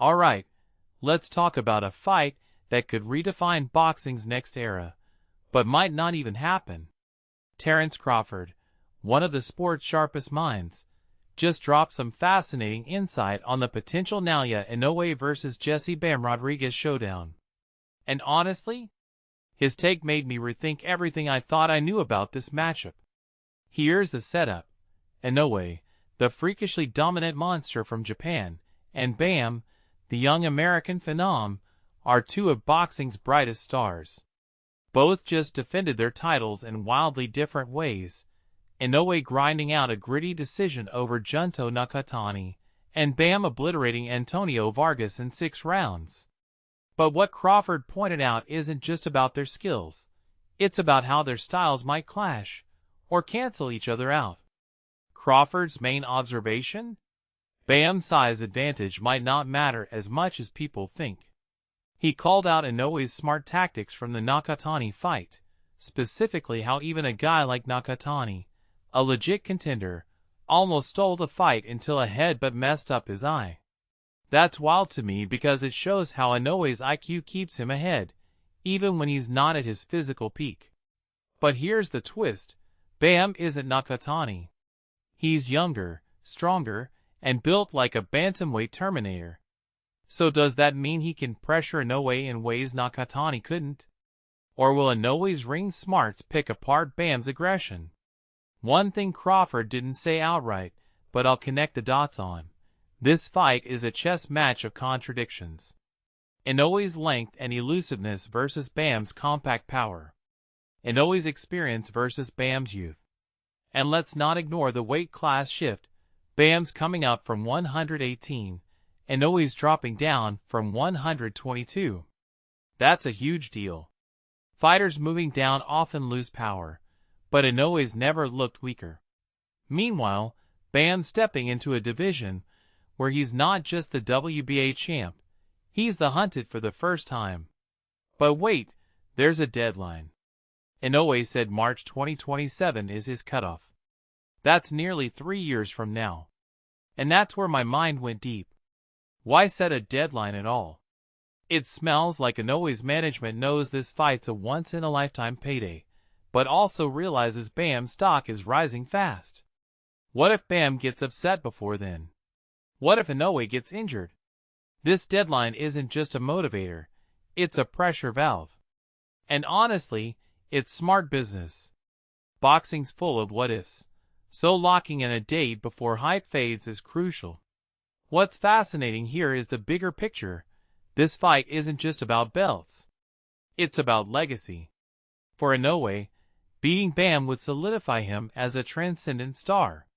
Alright, let's talk about a fight that could redefine boxing's next era, but might not even happen. Terence Crawford, one of the sport's sharpest minds, just dropped some fascinating insight on the potential Naoya Inoue vs Jesse Bam Rodriguez showdown. And honestly, his take made me rethink everything I thought I knew about this matchup. Here's the setup. Inoue, the freakishly dominant monster from Japan, and Bam, the young American phenom, are two of boxing's brightest stars. Both just defended their titles in wildly different ways, Inoue grinding out a gritty decision over Junto Nakatani, and Bam obliterating Antonio Vargas in 6 rounds. But what Crawford pointed out isn't just about their skills, it's about how their styles might clash, or cancel each other out. Crawford's main observation? Bam's size advantage might not matter as much as people think. He called out Inoue's smart tactics from the Nakatani fight, specifically how even a guy like Nakatani, a legit contender, almost stole the fight until a headbutt messed up his eye. That's wild to me because it shows how Inoue's IQ keeps him ahead, even when he's not at his physical peak. But here's the twist, Bam isn't Nakatani. He's younger, stronger, and built like a bantamweight Terminator. So does that mean he can pressure Inoue in ways Nakatani couldn't? Or will Inoue's ring smarts pick apart Bam's aggression? One thing Crawford didn't say outright, but I'll connect the dots on. This fight is a chess match of contradictions. Inoue's length and elusiveness versus Bam's compact power. Inoue's experience versus Bam's youth. And let's not ignore the weight class shift. Bam's coming up from 118, Inoue's dropping down from 122. That's a huge deal. Fighters moving down often lose power, but Inoue's never looked weaker. Meanwhile, Bam's stepping into a division where he's not just the WBA champ, he's the hunted for the first time. But wait, there's a deadline. Inoue said March 2027 is his cutoff. That's nearly 3 years from now. And that's where my mind went deep. Why set a deadline at all? It smells like Inoue's management knows this fight's a once-in-a-lifetime payday, but also realizes Bam's stock is rising fast. What if Bam gets upset before then? What if Inoue gets injured? This deadline isn't just a motivator, it's a pressure valve. And honestly, it's smart business. Boxing's full of what-ifs, so locking in a date before hype fades is crucial. What's fascinating here is the bigger picture. This fight isn't just about belts. It's about legacy. For Inoue, beating Bam would solidify him as a transcendent star.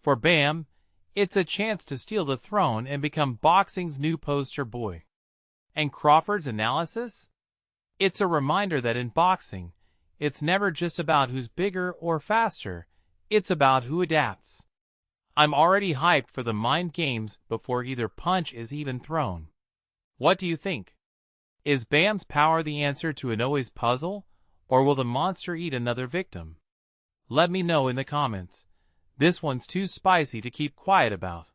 For Bam, it's a chance to steal the throne and become boxing's new poster boy. And Crawford's analysis? It's a reminder that in boxing, it's never just about who's bigger or faster, it's about who adapts. I'm already hyped for the mind games before either punch is even thrown. What do you think? Is Bam's power the answer to Inoue's puzzle, or will the monster eat another victim? Let me know in the comments. This one's too spicy to keep quiet about.